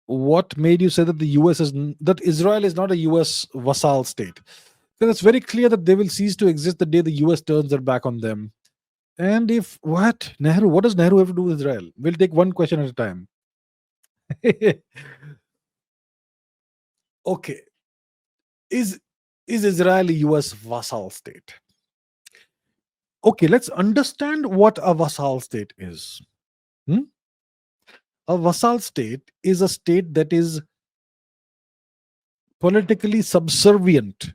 what made you say that that Israel is not a US vassal state? Because it's very clear that they will cease to exist the day the US turns their back on them. And if what Nehru, what does Nehru have to do with Israel? We'll take one question at a time. Okay, is Israel a US vassal state? Okay, let's understand what a vassal state is. Hmm? A vassal state is a state that is politically subservient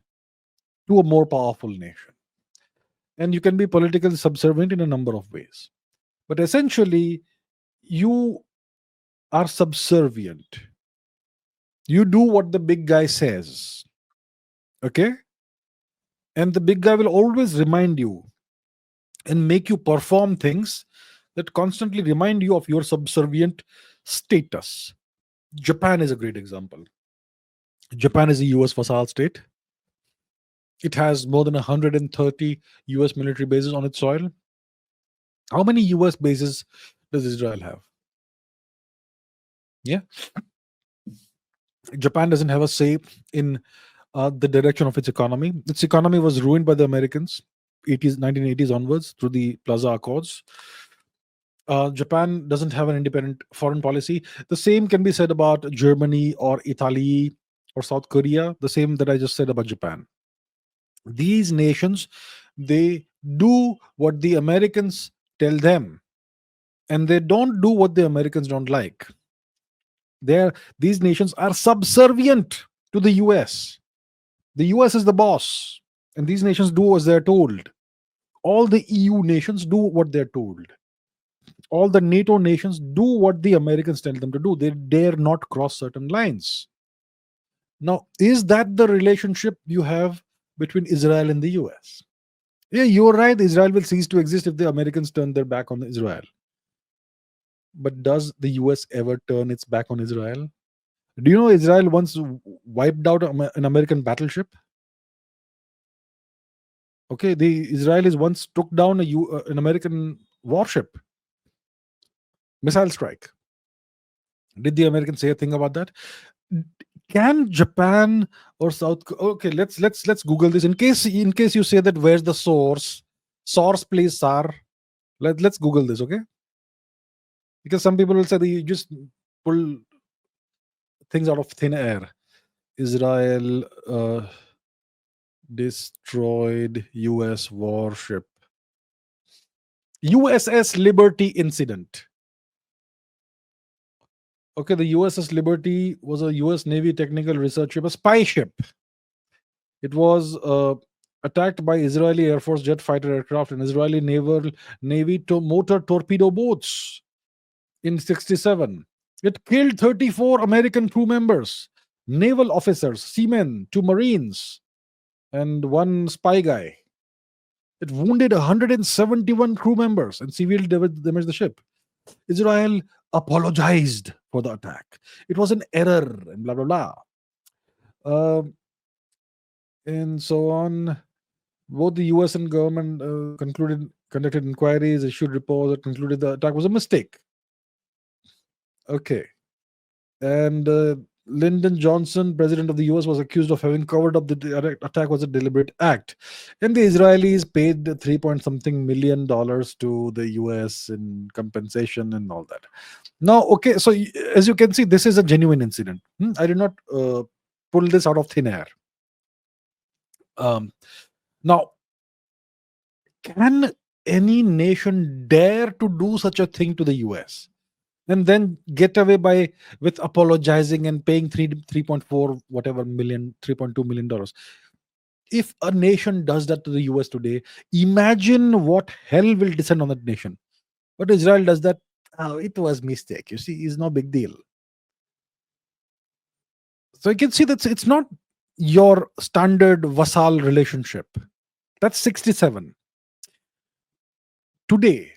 to a more powerful nation. And you can be politically subservient in a number of ways. But essentially, you are subservient. You do what the big guy says. Okay? And the big guy will always remind you and make you perform things that constantly remind you of your subservient status. Japan is a great example. Japan is a US vassal state. It has more than 130 US military bases on its soil. How many US bases does Israel have? Yeah. Japan doesn't have a say in the direction of its economy. Its economy was ruined by the Americans, 1980s onwards, through the Plaza Accords. Japan doesn't have an independent foreign policy. The same can be said about Germany or Italy or South Korea. The same that I just said about Japan. These nations, they do what the Americans tell them, and they don't do what the Americans don't like. These nations are subservient to the US. The US is the boss, and these nations do as they're told. All the EU nations do what they're told. All the NATO nations do what the Americans tell them to do. They dare not cross certain lines. Now, is that the relationship you have between Israel and the US? Yeah, you're right. Israel will cease to exist if the Americans turn their back on Israel. But does the US ever turn its back on Israel? Do you know Israel once wiped out an American battleship? Okay, the Israelis once took down an American warship, missile strike. Did the Americans say a thing about that? Can Japan or Okay, let's Google this in case you say that where's the source? Source, please, sir. Let's Google this, okay? Because some people will say that you just pull things out of thin air. Israel destroyed US warship. USS Liberty incident. Okay, the USS Liberty was a US Navy technical research ship, a spy ship. It was attacked by Israeli Air Force jet fighter aircraft and Israeli Navy motor torpedo boats in 67. It killed 34 American crew members, naval officers, seamen, 2 Marines, and 1 spy guy. It wounded 171 crew members and severely damaged the ship. Israel apologized for the attack. It was an error and blah, blah, blah. And so on. Both the US and government conducted inquiries, issued reports that concluded the attack was a mistake. Okay. And Lyndon Johnson, president of the US, was accused of having covered up the attack was a deliberate act. And the Israelis paid 3 million to the US in compensation and all that. Now, okay, so as you can see, this is a genuine incident. I did not pull this out of thin air. Now, can any nation dare to do such a thing to the US and then get away with apologizing and paying 3.4 whatever million, $3.2 million? If a nation does that to the US today, imagine what hell will descend on that nation. But Israel does that. Oh, it was mistake. You see, it's no big deal. So you can see that it's not your standard vassal relationship. That's 67. Today,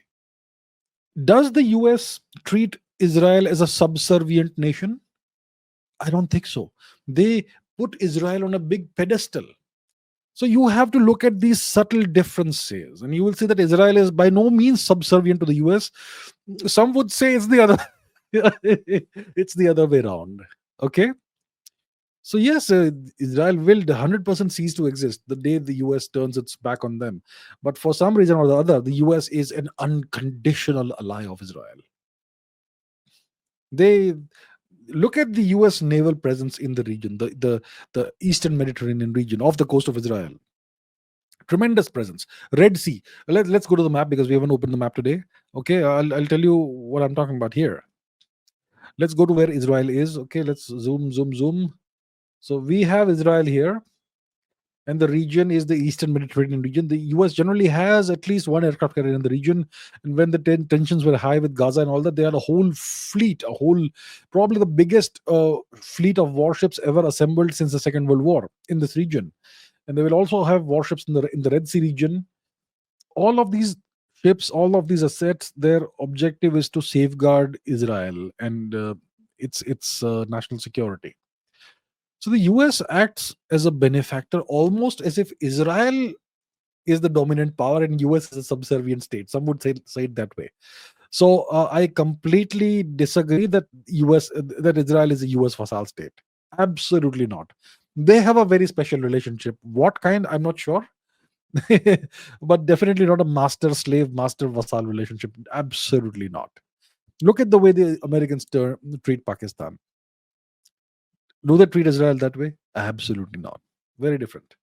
does the US treat Israel as a subservient nation? I don't think so. They put Israel on a big pedestal. So you have to look at these subtle differences, and you will see that Israel is by no means subservient to the US. Some would say it's the other. It's the other way around. Okay. So yes, Israel will 100% cease to exist the day the US turns its back on them. But for some reason or the other, the US is an unconditional ally of Israel. They look at the US naval presence in the region, the eastern Mediterranean region off the coast of Israel. Tremendous presence. Red Sea. Let's go to the map because we haven't opened the map today. Okay, I'll tell you what I'm talking about here. Let's go to where Israel is. Okay, let's zoom. So we have Israel here, and the region is the Eastern Mediterranean region. The US generally has at least one aircraft carrier in the region, and when the tensions were high with Gaza and all that, they had a whole fleet, probably the biggest fleet of warships ever assembled since the Second World War in this region. And they will also have warships in the Red Sea region. All of these ships, all of these assets, their objective is to safeguard Israel and its national security. So the US acts as a benefactor, almost as if Israel is the dominant power and US is a subservient state. Some would say it that way. So I completely disagree that that Israel is a US vassal state. Absolutely not. They have a very special relationship. What kind? I'm not sure. But definitely not a master slave, master vassal relationship. Absolutely not. Look at the way the Americans treat Pakistan. Do they treat Israel that way? Absolutely not. Very different.